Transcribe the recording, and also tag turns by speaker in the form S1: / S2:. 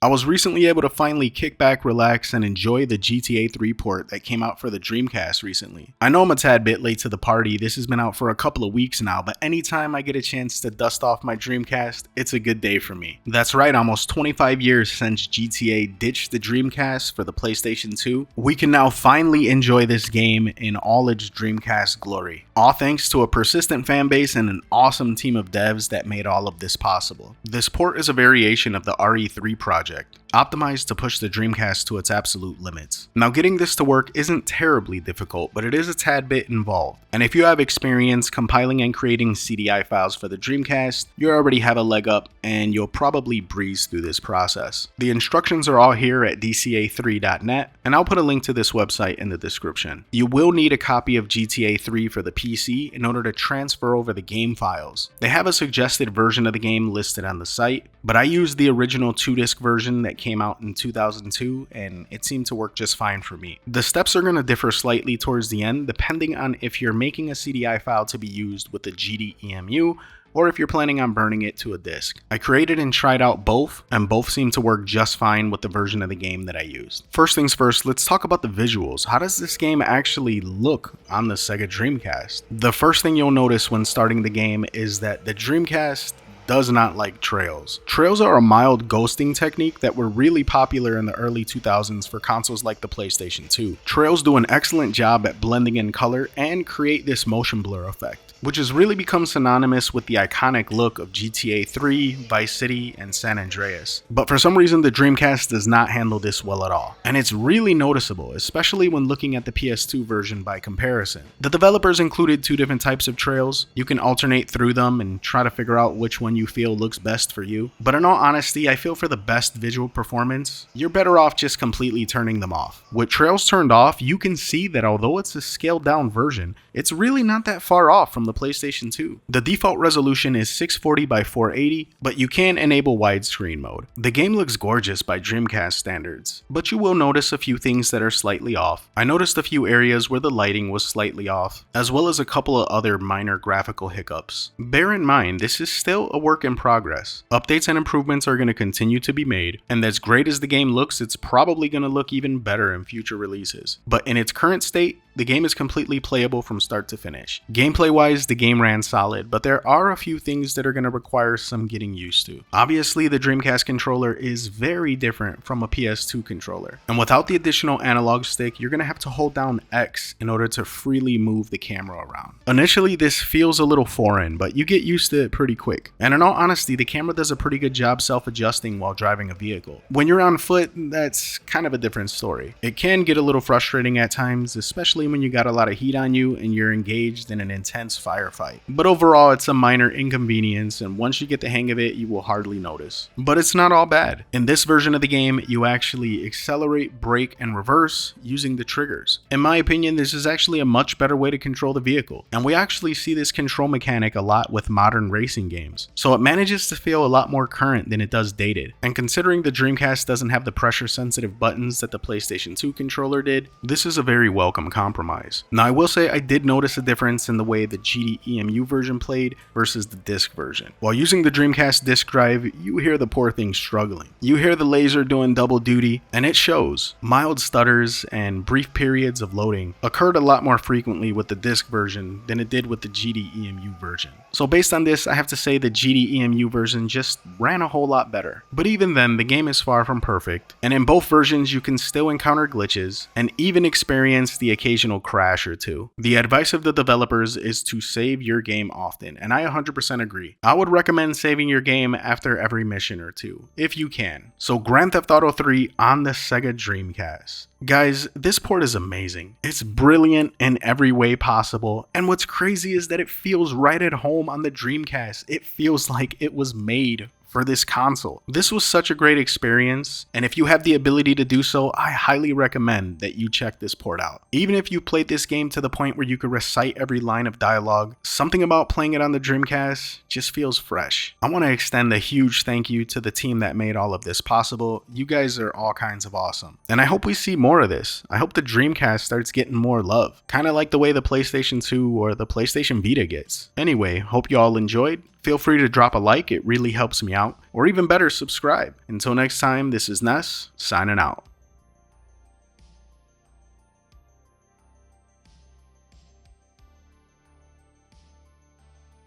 S1: I was recently able to finally kick back, relax, and enjoy the GTA 3 port that came out for the Dreamcast recently. I know I'm a tad bit late to the party, this has been out for a couple of weeks now, but anytime I get a chance to dust off my Dreamcast, it's a good day for me. That's right, almost 25 years since GTA ditched the Dreamcast for the PlayStation 2, we can now finally enjoy this game in all its Dreamcast glory. All thanks to a persistent fanbase and an awesome team of devs that made all of this possible. This port is a variation of the RE3 project, optimized to push the Dreamcast to its absolute limits. Now, getting this to work isn't terribly difficult, but it is a tad bit involved. And if you have experience compiling and creating CDI files for the Dreamcast, you already have a leg up and you'll probably breeze through this process. The instructions are all here at DCA3.net, and I'll put a link to this website in the description. You will need a copy of GTA 3 for the PC in order to transfer over the game files. They have a suggested version of the game listed on the site, but I used the original 2-disc version that came out in 2002 and it seemed to work just fine for me. The steps are going to differ slightly towards the end depending on if you're making a CDI file to be used with the GDEMU or if you're planning on burning it to a disk. I created and tried out both, and both seem to work just fine with the version of the game that I used. First things first, let's talk about the visuals. How does this game actually look on the Sega Dreamcast? The first thing you'll notice when starting the game is that the Dreamcast does not like trails. Trails are a mild ghosting technique that were really popular in the early 2000s for consoles like the PlayStation 2. Trails do an excellent job at blending in color and create this motion blur effect, which has really become synonymous with the iconic look of GTA 3, Vice City, and San Andreas. But for some reason, the Dreamcast does not handle this well at all. And it's really noticeable, especially when looking at the PS2 version by comparison. The developers included two different types of trails. You can alternate through them and try to figure out which one you feel looks best for you. But in all honesty, I feel for the best visual performance, you're better off just completely turning them off. With trails turned off, you can see that although it's a scaled down version, it's really not that far off from the PlayStation 2. The default resolution is 640 by 480, but you can enable widescreen mode. The game looks gorgeous by Dreamcast standards, but you will notice a few things that are slightly off. I noticed a few areas where the lighting was slightly off, as well as a couple of other minor graphical hiccups. Bear in mind, this is still a work in progress. Updates and improvements are going to continue to be made, and as great as the game looks, it's probably going to look even better in future releases. But in its current state, the game is completely playable from start to finish. Gameplay wise, the game ran solid, but there are a few things that are going to require some getting used to. Obviously, the Dreamcast controller is very different from a PS2 controller, and without the additional analog stick, you're going to have to hold down X in order to freely move the camera around. Initially, this feels a little foreign, but you get used to it pretty quick. And in all honesty, the camera does a pretty good job self-adjusting while driving a vehicle. When you're on foot, that's kind of a different story. It can get a little frustrating at times, especially when you got a lot of heat on you and you're engaged in an intense firefight. But overall, it's a minor inconvenience, and once you get the hang of it, you will hardly notice. But it's not all bad. In this version of the game, you actually accelerate, brake, and reverse using the triggers. In my opinion, this is actually a much better way to control the vehicle, and we actually see this control mechanic a lot with modern racing games. So it manages to feel a lot more current than it does dated. And considering the Dreamcast doesn't have the pressure-sensitive buttons that the PlayStation 2 controller did, this is a very welcome compromise. Now, I will say I did notice a difference in the way the GDEMU version played versus the disc version. While using the Dreamcast disc drive, you hear the poor thing struggling. You hear the laser doing double duty, and it shows. Mild stutters and brief periods of loading occurred a lot more frequently with the disc version than it did with the GDEMU version. So based on this, I have to say the GDEMU version just ran a whole lot better. But even then, the game is far from perfect, and in both versions you can still encounter glitches and even experience the occasional crash or two. The advice of the developers is to save your game often, and I 100% agree. I would recommend saving your game after every mission or two, if you can. So Grand Theft Auto 3 on the Sega Dreamcast. Guys, this port is amazing. It's brilliant in every way possible, and what's crazy is that it feels right at home on the Dreamcast. It feels like it was made for this console. This was such a great experience, and if you have the ability to do so, I highly recommend that you check this port out. Even if you played this game to the point where you could recite every line of dialogue, something about playing it on the Dreamcast just feels fresh. I want to extend a huge thank you to the team that made all of this possible. You guys are all kinds of awesome, and I hope we see more of this. I hope the Dreamcast starts getting more love, kind of like the way the PlayStation 2 or the PlayStation Vita gets. Anyway, hope you all enjoyed. Feel free to drop a like, it really helps me out, or even better, subscribe. Until next time, this is Ness, signing out.